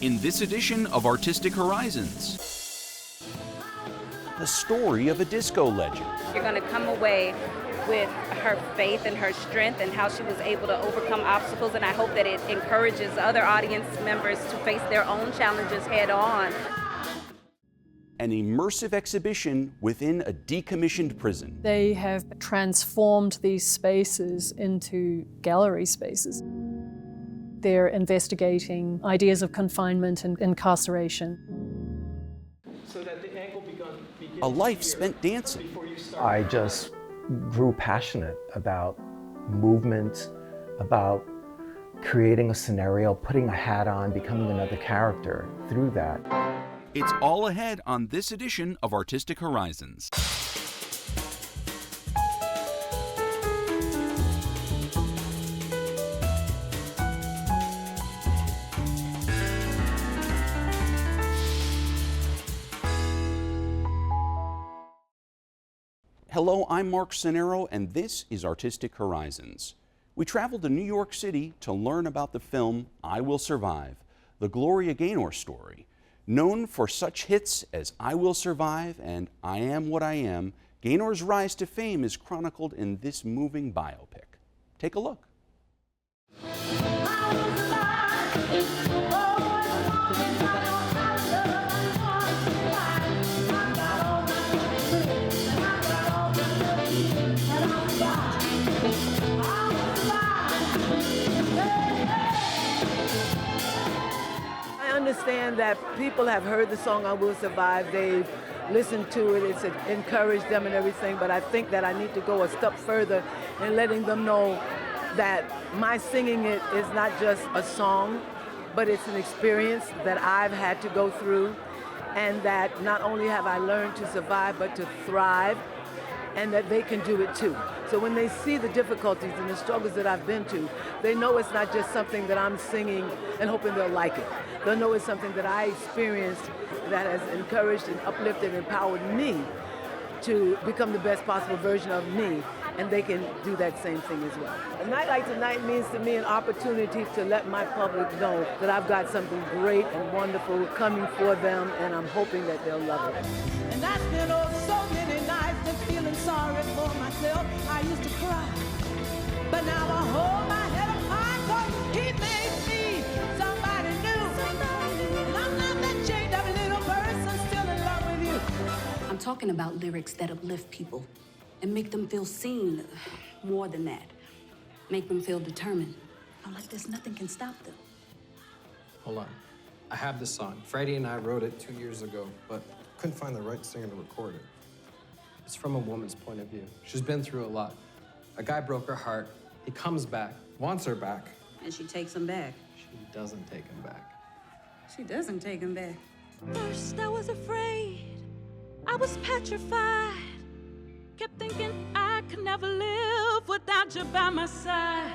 In this edition of Artistic Horizons, the story of a disco legend. You're going to come away with her faith and her strength and how she was able to overcome obstacles, and I hope that it encourages other audience members to face their own challenges head on. An immersive exhibition within a decommissioned prison. They have transformed these spaces into gallery spaces. They're investigating ideas of confinement and incarceration. So that the ankle begins A life spent dancing. I just grew passionate about movement, about creating a scenario, putting a hat on, becoming another character through that. It's all ahead on this edition of Artistic Horizons. Hello, I'm Mark Cenero, and this is Artistic Horizons. We traveled to New York City to learn about the film I Will Survive, the Gloria Gaynor story. Known for such hits as I Will Survive and I Am What I Am, Gaynor's rise to fame is chronicled in this moving biopic. Take a look. I understand that people have heard the song I Will Survive, they've listened to it, it's encouraged them and everything, but I think that I need to go a step further in letting them know that my singing it is not just a song, but it's an experience that I've had to go through, and that not only have I learned to survive, but to thrive, and that they can do it too. So when they see the difficulties and the struggles that I've been to, they know it's not just something that I'm singing and hoping they'll like it. They'll know it's something that I experienced that has encouraged and uplifted and empowered me to become the best possible version of me, and they can do that same thing as well. A night like tonight means to me an opportunity to let my public know that I've got something great and wonderful coming for them, and I'm hoping that they'll love it. And I spent so many nights just feeling sorry for myself. I used to cry, but now I hold my head up high, 'cause he made me somebody new. And I'm not that chained up little person still in love with you. I'm talking about lyrics that uplift people and make them feel seen. More than that, make them feel determined. Like there's nothing can stop them. Hold on. I have this song. Freddie and I wrote it 2 years ago, but couldn't find the right singer to record it. It's from a woman's point of view. She's been through a lot. A guy broke her heart. He comes back, wants her back. And she takes him back. She doesn't take him back. She doesn't take him back. First I was afraid, I was petrified. Kept thinking I could never live without you by my side.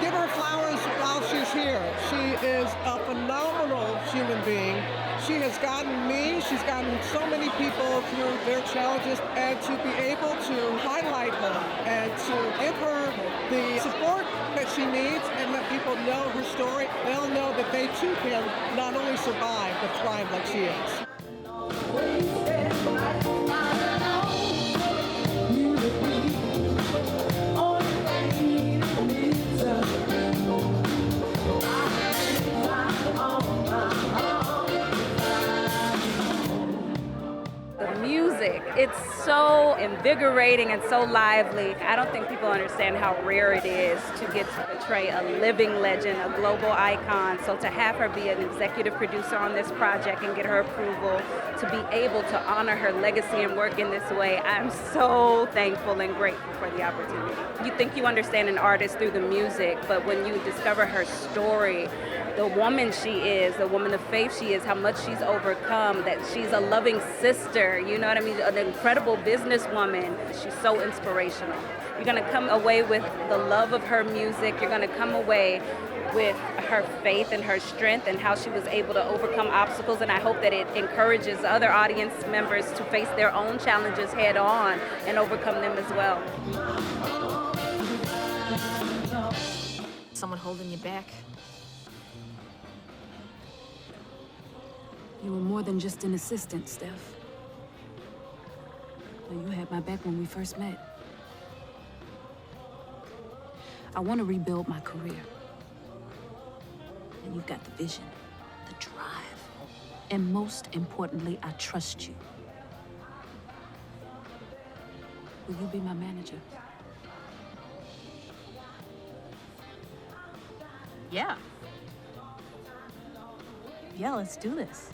Give her flowers while she's here. She is a phenomenal human being. She has gotten me, she's gotten so many people through their challenges, and to be able to highlight her and to give her the support that she needs and let people know her story, they'll know that they too can not only survive, but thrive like she is. Music. It's so invigorating and so lively. I don't think people understand how rare it is to get to portray a living legend, a global icon. So to have her be an executive producer on this project and get her approval, to be able to honor her legacy and work in this way, I'm so thankful and grateful for the opportunity. You think you understand an artist through the music, but when you discover her story, the woman she is, the woman of faith she is, how much she's overcome, that she's a loving sister, you know what I mean? An incredible businesswoman. She's so inspirational. You're gonna come away with the love of her music. You're gonna come away with her faith and her strength and how she was able to overcome obstacles. And I hope that it encourages other audience members to face their own challenges head on and overcome them as well. Someone holding you back. You were more than just an assistant, Steph. Well, you had my back when we first met. I want to rebuild my career. And you've got the vision, the drive, and most importantly, I trust you. Will you be my manager? Yeah. Yeah, let's do this.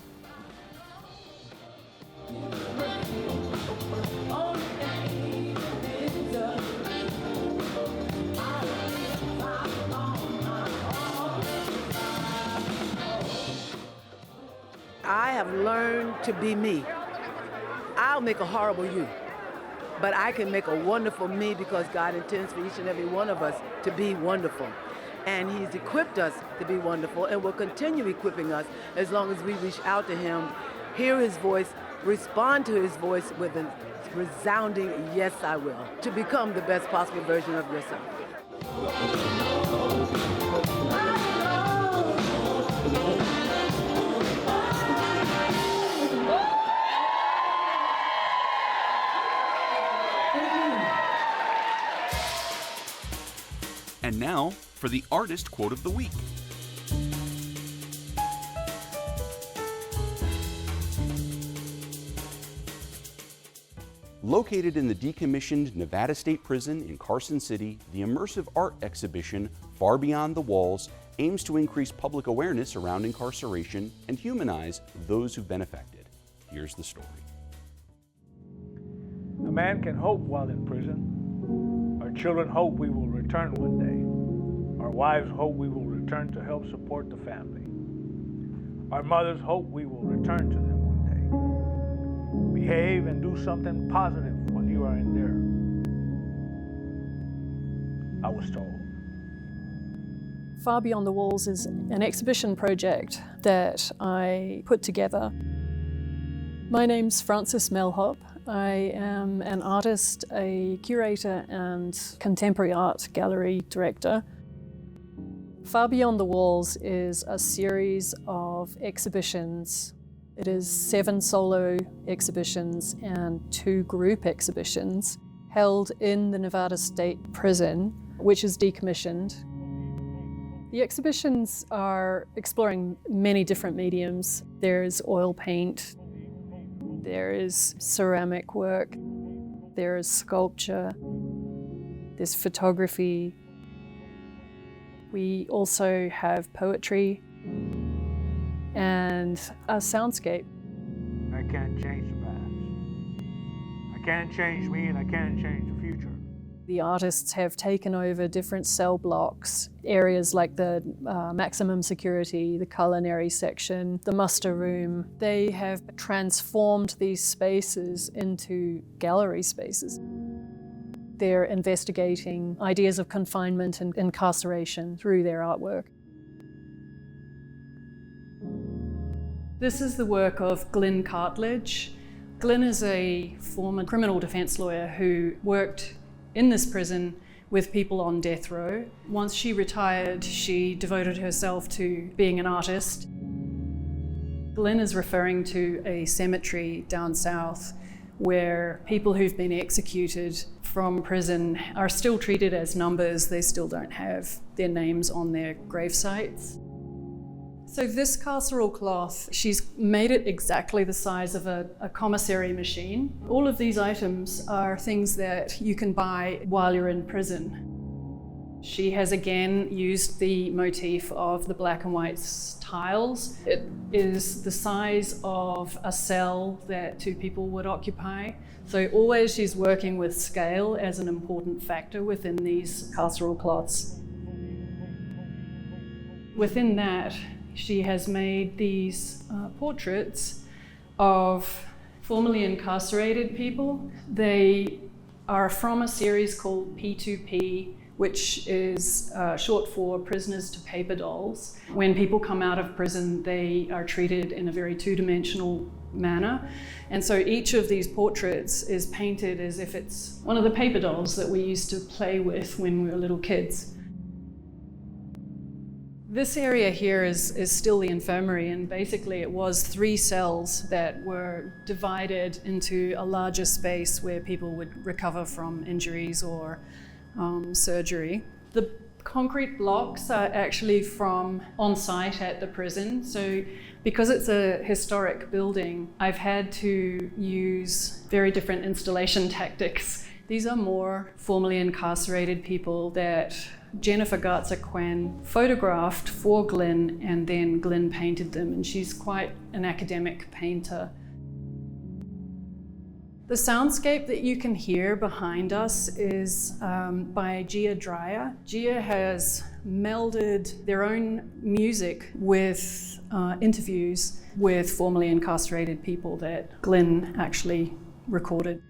I have learned to be me. I'll make a horrible you, but I can make a wonderful me because God intends for each and every one of us to be wonderful. And He's equipped us to be wonderful and will continue equipping us as long as we reach out to Him, hear His voice, respond to His voice with a resounding yes, I will, to become the best possible version of yourself. And now for the Artist Quote of the Week. Located in the decommissioned Nevada State Prison in Carson City, the immersive art exhibition Far Beyond the Walls aims to increase public awareness around incarceration and humanize those who've been affected. Here's the story. A man can hope while in prison. Our children hope we will return one day. Our wives hope we will return to help support the family. Our mothers hope we will return to them one day. Behave and do something positive while you are in there, I was told. Far Beyond the Walls is an exhibition project that I put together. My name's Frances Melhop. I am an artist, a curator and contemporary art gallery director. Far Beyond the Walls is a series of exhibitions. It is 7 solo exhibitions and 2 group exhibitions held in the Nevada State Prison, which is decommissioned. The exhibitions are exploring many different mediums. There's oil paint, there is ceramic work, there is sculpture, there's photography. We also have poetry and a soundscape. I can't change the past. I can't change me and I can't change the future. The artists have taken over different cell blocks, areas like the maximum security, the culinary section, the muster room. They have transformed these spaces into gallery spaces. They're investigating ideas of confinement and incarceration through their artwork. This is the work of Glyn Cartledge. Glyn is a former criminal defense lawyer who worked in this prison with people on death row. Once she retired, she devoted herself to being an artist. Glyn is referring to a cemetery down south where people who've been executed from prison are still treated as numbers. They still don't have their names on their grave sites. So this carceral cloth, she's made it exactly the size of a commissary machine. All of these items are things that you can buy while you're in prison. She has again used the motif of the black and white tiles. It is the size of a cell that 2 people would occupy. So always she's working with scale as an important factor within these carceral cloths. Within that, She has made these portraits of formerly incarcerated people. They are from a series called P2P, which is short for Prisoners to Paper Dolls. When people come out of prison, they are treated in a very two-dimensional manner. And so each of these portraits is painted as if it's one of the paper dolls that we used to play with when we were little kids. This area here is still the infirmary, and basically it was 3 cells that were divided into a larger space where people would recover from injuries or surgery. The concrete blocks are actually from on site at the prison. So because it's a historic building, I've had to use very different installation tactics. These are more formerly incarcerated people that Jennifer Garza-Quan photographed for Glyn, and then Glyn painted them, and she's quite an academic painter. The soundscape that you can hear behind us is by Gia Dreyer. Gia has melded their own music with interviews with formerly incarcerated people that Glyn actually recorded.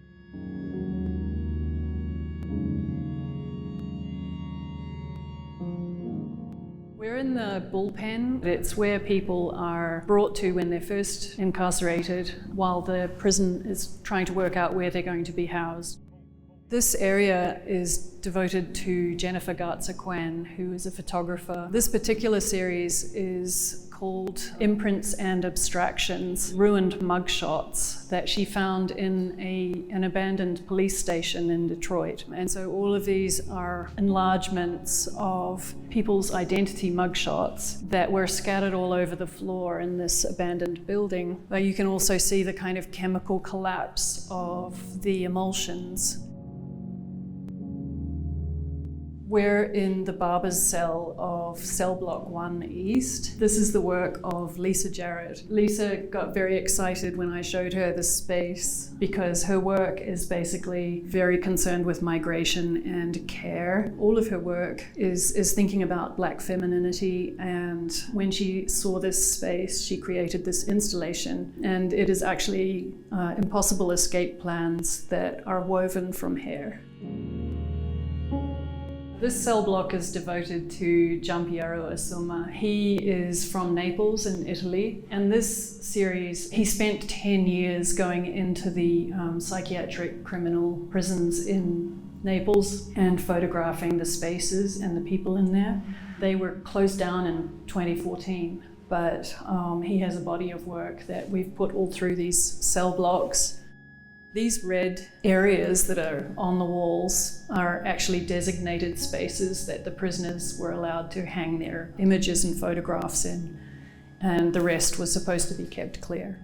We're in the bullpen. It's where people are brought to when they're first incarcerated, while the prison is trying to work out where they're going to be housed. This area is devoted to Jennifer Garza-Quan, who is a photographer. This particular series is called Imprints and Abstractions, ruined mugshots that she found in an abandoned police station in Detroit. And so all of these are enlargements of people's identity mugshots that were scattered all over the floor in this abandoned building. But you can also see the kind of chemical collapse of the emulsions. We're in the barber's cell of Cell Block 1 East. This is the work of Lisa Jarrett. Lisa got very excited when I showed her this space because her work is basically very concerned with migration and care. All of her work is thinking about Black femininity, and when she saw this space, she created this installation, and it is actually impossible escape plans that are woven from hair. This cell block is devoted to Giampiero Assuma. He is from Naples in Italy, and this series, he spent 10 years going into the psychiatric criminal prisons in Naples and photographing the spaces and the people in there. They were closed down in 2014, but he has a body of work that we've put all through these cell blocks. These red areas that are on the walls are actually designated spaces that the prisoners were allowed to hang their images and photographs in, and the rest was supposed to be kept clear.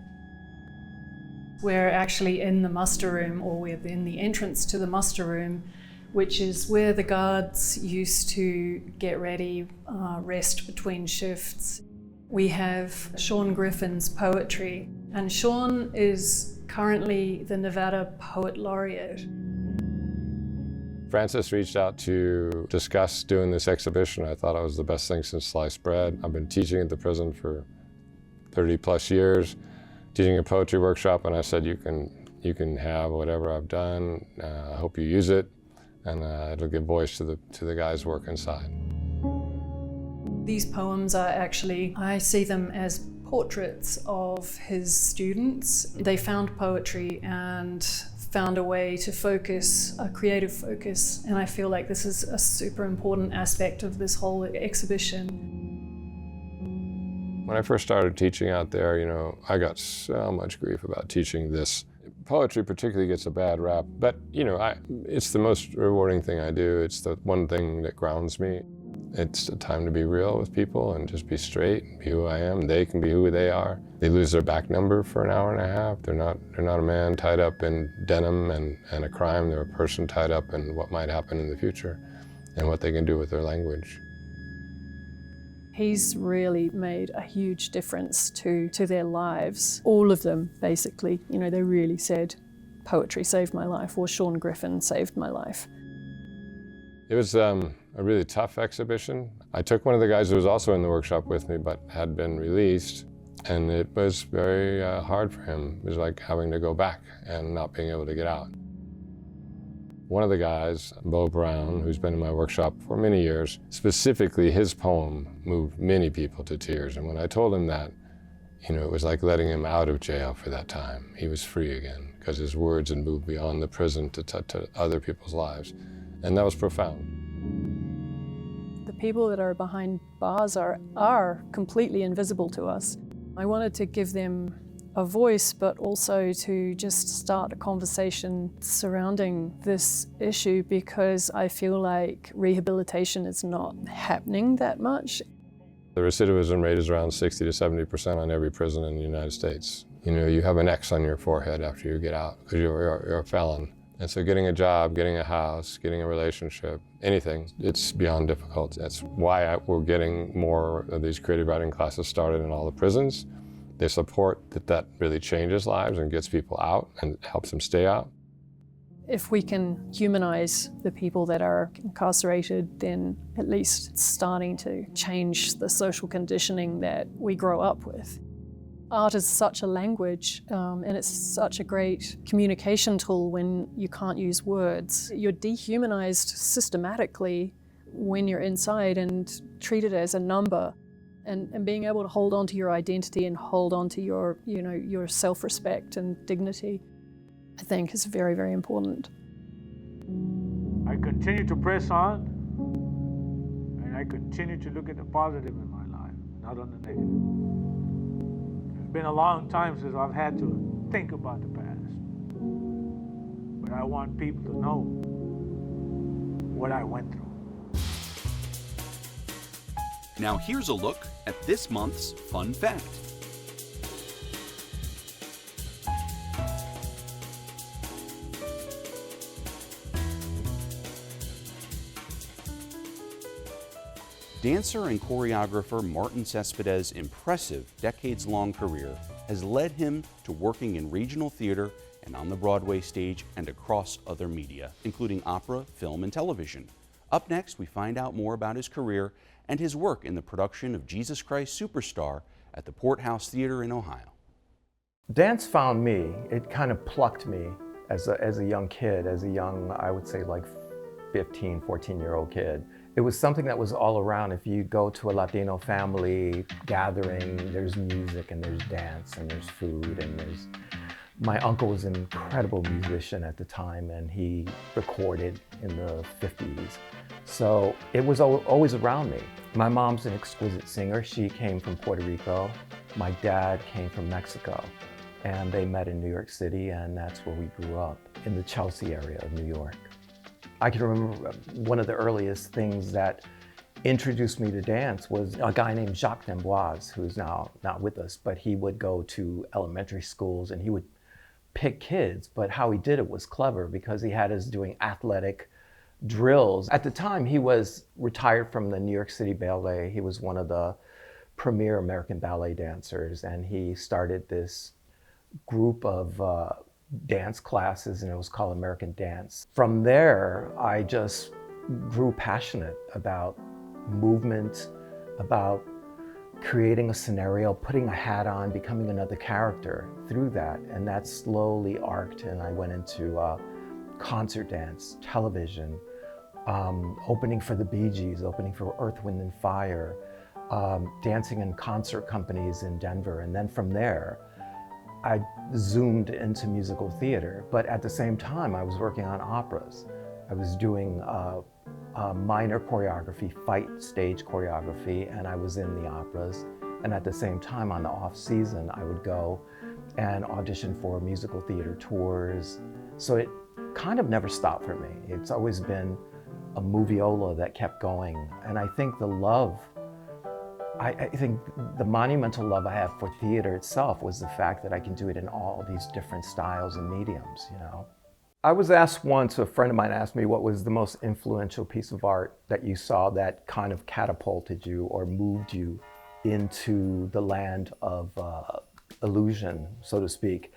We're actually in the muster room, or we're in the entrance to the muster room, which is where the guards used to get ready, rest between shifts. We have Sean Griffin's poetry, and Sean is currently the Nevada Poet Laureate. Francis reached out to discuss doing this exhibition. I thought it was the best thing since sliced bread. I've been teaching at the prison for 30 plus years, teaching a poetry workshop, and I said, you can have whatever I've done. I hope you use it, and it'll give voice to the guys' work inside. These poems are actually, I see them as portraits of his students. They found poetry and found a way to focus, a creative focus, and I feel like this is a super important aspect of this whole exhibition. When I first started teaching out there, I got so much grief about teaching this. Poetry particularly gets a bad rap, but it's the most rewarding thing I do. It's the one thing that grounds me. It's a time to be real with people and just be straight, be who I am. They can be who they are. They lose their back number for an hour and a half. They're not a man tied up in denim and a crime. They're a person tied up in what might happen in the future and what they can do with their language. He's really made a huge difference to their lives. All of them, basically. They really said, poetry saved my life, or Sean Griffin saved my life. It was a really tough exhibition. I took one of the guys who was also in the workshop with me but had been released, and it was very hard for him. It was like having to go back and not being able to get out. One of the guys, Bo Brown, who's been in my workshop for many years, specifically his poem moved many people to tears. And when I told him that, it was like letting him out of jail for that time. He was free again because his words had moved beyond the prison to other people's lives. And that was profound. The people that are behind bars are completely invisible to us. I wanted to give them a voice, but also to just start a conversation surrounding this issue, because I feel like rehabilitation is not happening that much. The recidivism rate is around 60 to 70% on every prison in the United States. You have an X on your forehead after you get out because you're a felon. And so getting a job, getting a house, getting a relationship, anything, it's beyond difficult. That's why we're getting more of these creative writing classes started in all the prisons. They support that really changes lives and gets people out and helps them stay out. If we can humanize the people that are incarcerated, then at least it's starting to change the social conditioning that we grow up with. Art is such a language, and it's such a great communication tool when you can't use words. You're dehumanized systematically when you're inside and treated as a number. And being able to hold on to your identity and hold on to your self-respect and dignity, I think is very, very important. I continue to press on, and I continue to look at the positive in my life, not on the negative. It's been a long time since I've had to think about the past, but I want people to know what I went through. Now here's a look at this month's fun fact. Dancer and choreographer Martin Cespedes' impressive decades-long career has led him to working in regional theater and on the Broadway stage and across other media, including opera, film, and television. Up next, we find out more about his career and his work in the production of Jesus Christ Superstar at the Porthouse Theater in Ohio. Dance found me. It kind of plucked me as a young kid, I would say like 15, 14-year-old kid. It was something that was all around. If you go to a Latino family gathering, there's music and there's dance and there's food and there's... My uncle was an incredible musician at the time, and he recorded in the 50s. So it was always around me. My mom's an exquisite singer. She came from Puerto Rico. My dad came from Mexico, and they met in New York City, and that's where we grew up, in the Chelsea area of New York. I can remember one of the earliest things that introduced me to dance was a guy named Jacques D'Amboise, who's now not with us, but he would go to elementary schools and he would pick kids, but how he did it was clever because he had us doing athletic drills. At the time, he was retired from the New York City Ballet. He was one of the premier American ballet dancers, and he started this group of dance classes, and it was called American Dance. From there, I just grew passionate about movement, about creating a scenario, putting a hat on, becoming another character through that. And that slowly arced, and I went into concert dance, television, opening for the Bee Gees, opening for Earth, Wind and Fire, dancing in concert companies in Denver. And then from there, I zoomed into musical theater. But at the same time, I was working on operas. I was doing minor choreography, fight stage choreography, and I was in the operas. And at the same time, on the off season, I would go and audition for musical theater tours. So it kind of never stopped for me. It's always been a moviola that kept going. And I think the love, I think the monumental love I have for theater itself was the fact that I can do it in all these different styles and mediums, you know. I was asked once, a friend of mine asked me what was the most influential piece of art that you saw that kind of catapulted you or moved you into the land of illusion, so to speak.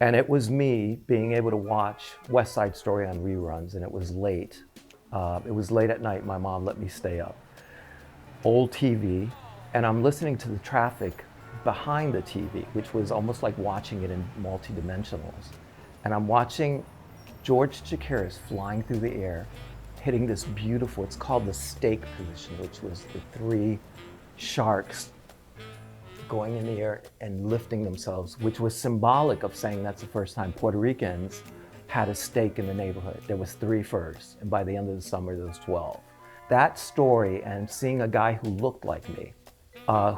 And it was me being able to watch West Side Story on reruns, and it was late It was late at night, my mom let me stay up. Old TV, and I'm listening to the traffic behind the TV, which was almost like watching it in multi-dimensionals. And I'm watching George Chakiris flying through the air, hitting this beautiful, it's called the stake position, which was the 3 sharks going in the air and lifting themselves, which was symbolic of saying that's the first time Puerto Ricans had a stake in the neighborhood. There was 3 first, and by the end of the summer, there was 12. That story, and seeing a guy who looked like me,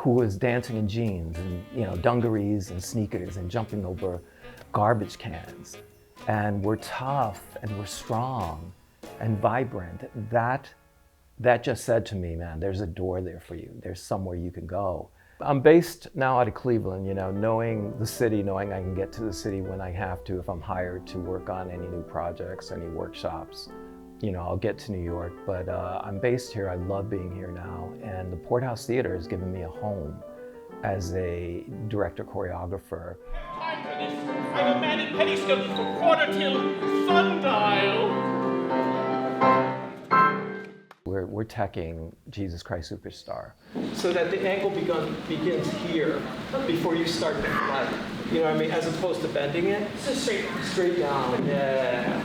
who was dancing in jeans and dungarees and sneakers and jumping over garbage cans, and we're tough and we're strong and vibrant. That just said to me, man, there's a door there for you. There's somewhere you can go. I'm based now out of Cleveland, knowing the city, knowing I can get to the city when I have to, if I'm hired to work on any new projects, any workshops. I'll get to New York, but I'm based here. I love being here now, and the Porthouse Theater has given me a home as a director choreographer. Time for this. I'm a man in penny scheduled for quarter till sundial. We're teching Jesus Christ Superstar. So that the ankle begins here before you start to flat. You know what I mean? As opposed to bending it. So straight down. Yeah.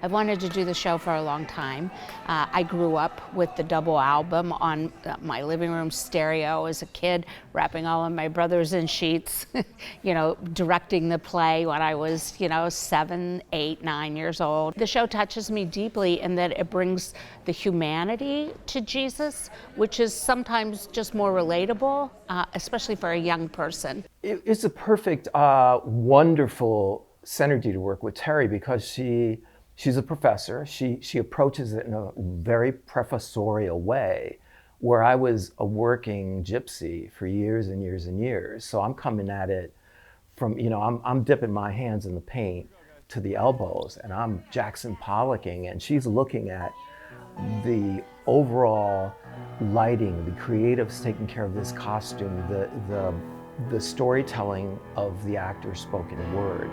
I've wanted to do the show for a long time. I grew up with the double album on my living room stereo as a kid, wrapping all of my brothers in sheets, directing the play when I was, 7, 8, 9 years old. The show touches me deeply in that it brings the humanity to Jesus, which is sometimes just more relatable, especially for a young person. It's a perfect, wonderful synergy to work with Terry, because she's a professor. She approaches it in a very professorial way, where I was a working gypsy for years and years and years. So I'm coming at it from, I'm dipping my hands in the paint to the elbows, and I'm Jackson Pollocking, and she's looking at the overall lighting, the creatives taking care of this costume, the storytelling of the actor's spoken word.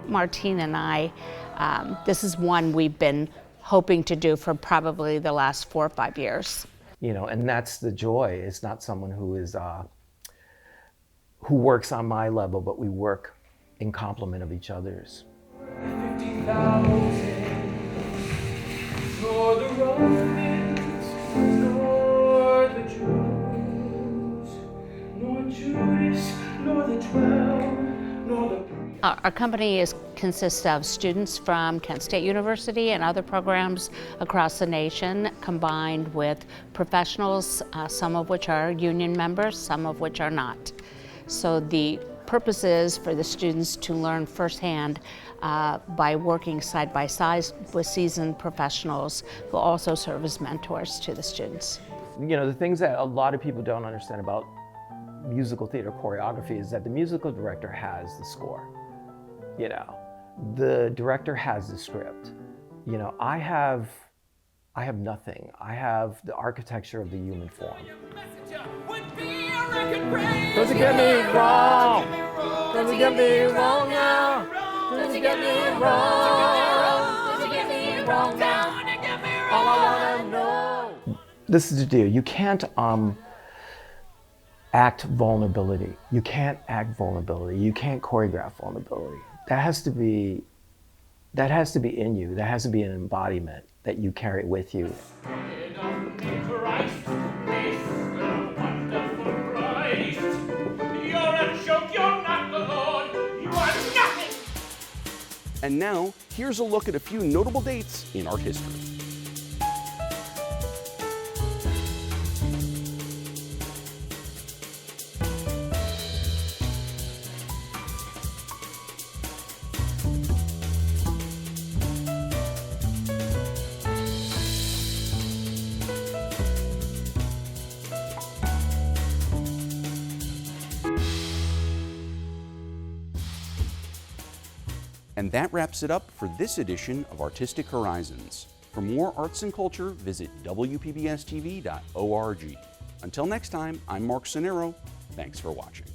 Martine and I, this is one we've been hoping to do for probably the last 4 or 5 years. And that's the joy. It's not someone who is who works on my level, but we work in complement of each other's. 50,000 nor the Romans, nor the Jews, nor Judas, nor the 12, nor the... Our company consists of students from Kent State University and other programs across the nation, combined with professionals, some of which are union members, some of which are not. So the purpose is for the students to learn firsthand by working side by side with seasoned professionals who also serve as mentors to the students. The things that a lot of people don't understand about musical theater choreography is that the musical director has the score. The director has the script. I have nothing. I have the architecture of the human form. Doesn't get me wrong. Doesn't get me wrong now. Doesn't get me wrong. Doesn't get me wrong now. All I wanna know. This is the deal. You can't act vulnerability. You can't act vulnerability. You can't choreograph vulnerability. That has to be in you. That has to be an embodiment that you carry with you. And now, here's a look at a few notable dates in art history. And And that wraps it up for this edition of Artistic Horizons. For more arts and culture, visit WPBSTV.org. Until next time, I'm Mark Sonero. Thanks for watching.